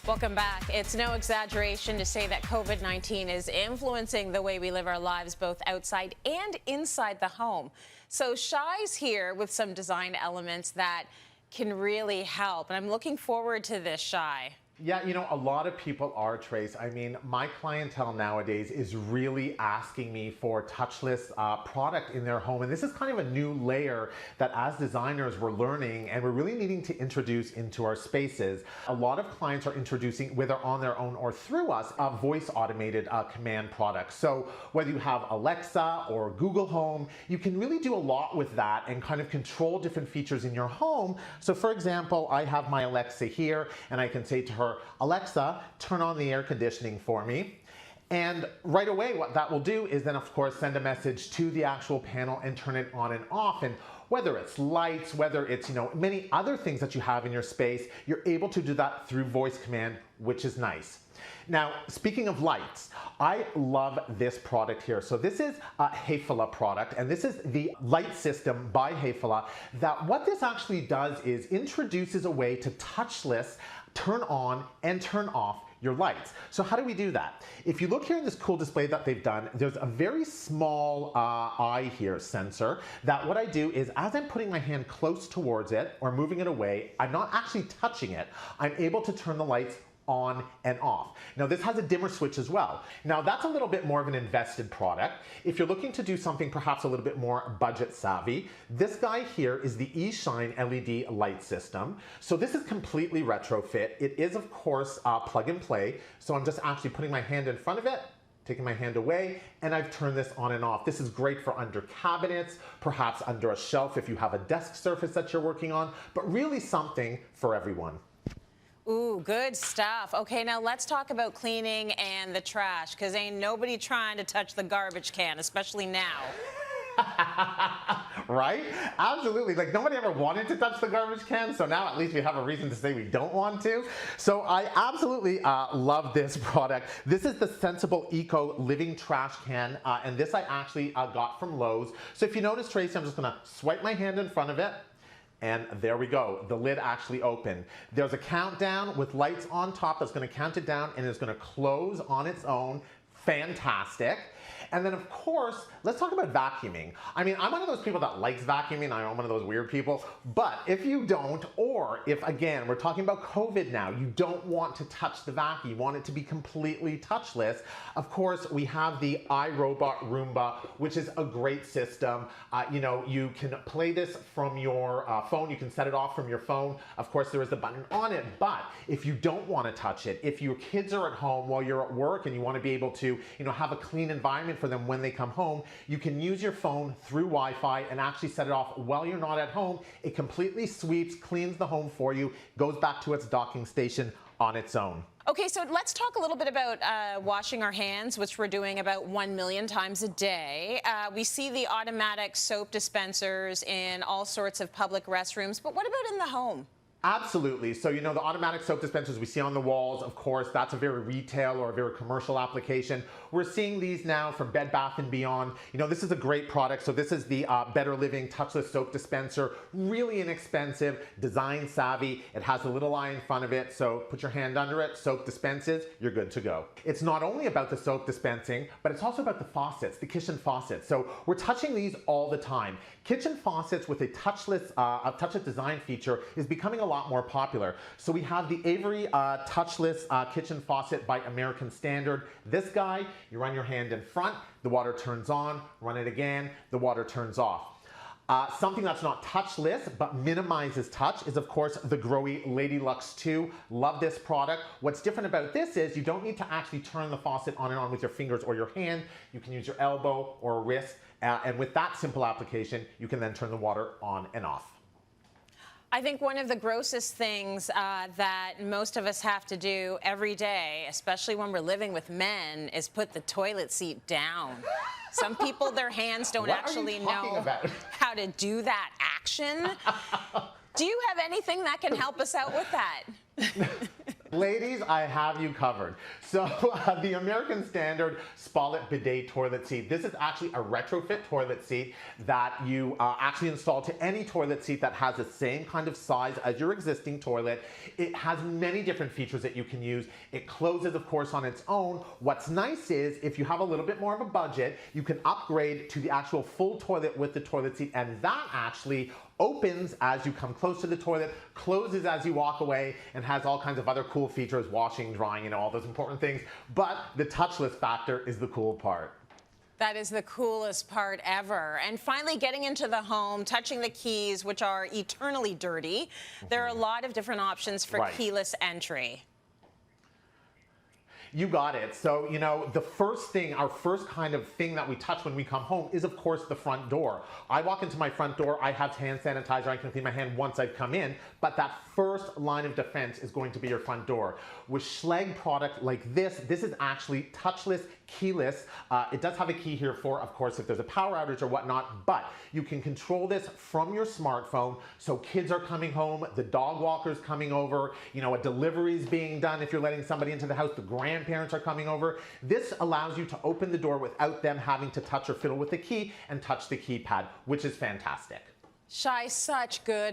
Welcome back. It's no exaggeration to say that COVID-19 is influencing the way we live our lives both outside and inside the home. So Shy's here with some design elements that can really help. And I'm looking forward to this, Shy. Yeah, you know, a lot of people are, Trace. I mean, my clientele nowadays is really asking me for touchless product in their home. And this is kind of a new layer that as designers we're learning and we're really needing to introduce into our spaces. A lot of clients are introducing, whether on their own or through us, a voice automated command product. So whether you have Alexa or Google Home, you can really do a lot with that and kind of control different features in your home. So for example, I have my Alexa here and I can say to her, Alexa, turn on the air conditioning for me. And right away, what that will do is then, of course, send a message to the actual panel and turn it on and off. And whether it's lights, whether it's, many other things that you have in your space, you're able to do that through voice command, which is nice. Now, speaking of lights, I love this product here. So this is a Hayfella product, and this is the light system by Hayfella. That what this actually does is introduces a way to touchless turn on and turn off your lights. So how do we do that? If you look here in this cool display that they've done, there's a very small eye here sensor that what I do is as I'm putting my hand close towards it or moving it away, I'm not actually touching it. I'm able to turn the lights on and off. Now this has a dimmer switch as well. Now that's a little bit more of an invested product. If you're looking to do something perhaps a little bit more budget savvy, this guy here is the eShine LED light system. So this is completely retrofit. It is of course plug and play. So I'm just actually putting my hand in front of it, taking my hand away, and I've turned this on and off. This is great for under cabinets, perhaps under a shelf if you have a desk surface that you're working on, but really something for everyone. Ooh, good stuff. Okay, now let's talk about cleaning and the trash, because ain't nobody trying to touch the garbage can, especially now. Right? Absolutely. Like nobody ever wanted to touch the garbage can, so now at least we have a reason to say we don't want to. So I absolutely love this product. This is the Sensible Eco Living Trash Can, and this I actually got from Lowe's. So if you notice, Tracy, I'm just going to swipe my hand in front of it. And there we go, the lid actually opened. There's a countdown with lights on top that's gonna count it down and it's gonna close on its own. Fantastic. And then of course, let's talk about vacuuming. I mean, I'm one of those people that likes vacuuming. I'm one of those weird people. But if you don't, or if again, we're talking about COVID now, you don't want to touch the vacuum, you want it to be completely touchless. Of course, we have the iRobot Roomba, which is a great system. You can play this from your phone. You can set it off from your phone. Of course, there is a button on it, but if you don't want to touch it, if your kids are at home while you're at work and you want to be able to, have a clean environment for them when they come home, you can use your phone through Wi-Fi and actually set it off while you're not at home. It completely sweeps, cleans the home for you, goes back to its docking station on its own. Okay, so let's talk a little bit about washing our hands, which we're doing about 1 million times a day. We see the automatic soap dispensers in all sorts of public restrooms, but what about in the home? Absolutely. So, the automatic soap dispensers we see on the walls, of course, that's a very retail or a very commercial application. We're seeing these now from Bed Bath & Beyond. This is a great product. So this is the Better Living Touchless Soap Dispenser. Really inexpensive, design savvy. It has a little eye in front of it. So put your hand under it, soap dispenses, you're good to go. It's not only about the soap dispensing, but it's also about the faucets, the kitchen faucets. So we're touching these all the time. Kitchen faucets with a touchless design feature is becoming a lot more popular. So we have the Avery Touchless Kitchen Faucet by American Standard. This guy, you run your hand in front, the water turns on, run it again, the water turns off. Something that's not touchless but minimizes touch is of course the Growy Lady Lux 2. Love this product. What's different about this is you don't need to actually turn the faucet on and on with your fingers or your hand. You can use your elbow or wrist, and with that simple application you can then turn the water on and off. I think one of the grossest things that most of us have to do every day, especially when we're living with men, is put the toilet seat down. Some people, their hands don't actually know how to do that action. Do you have anything that can help us out with that? Ladies, I have you covered. So the American Standard Spollet Bidet toilet seat. This is actually a retrofit toilet seat that you actually install to any toilet seat that has the same kind of size as your existing toilet. It has many different features that you can use. It closes, of course, on its own. What's nice is if you have a little bit more of a budget, you can upgrade to the actual full toilet with the toilet seat, and that actually opens as you come close to the toilet, closes as you walk away, and has all kinds of other cool features, washing, drying, and all those important things. But the touchless factor is the cool part. That is the coolest part ever. And finally, getting into the home, touching the keys, which are eternally dirty. There are a lot of different options for keyless entry. You got it. So, you know, the first thing, our first kind of thing that we touch when we come home is, of course, the front door. I walk into my front door, I have hand sanitizer, I can clean my hand once I've come in, but that first line of defense is going to be your front door. With Schlage product like this is actually touchless, keyless. It does have a key here for, of course, if there's a power outage or whatnot, but you can control this from your smartphone. So kids are coming home, the dog walker's coming over, you know, a delivery's being done if you're letting somebody into the house, the grandparents are coming over. This allows you to open the door without them having to touch or fiddle with the key and touch the keypad, which is fantastic. Shai, such good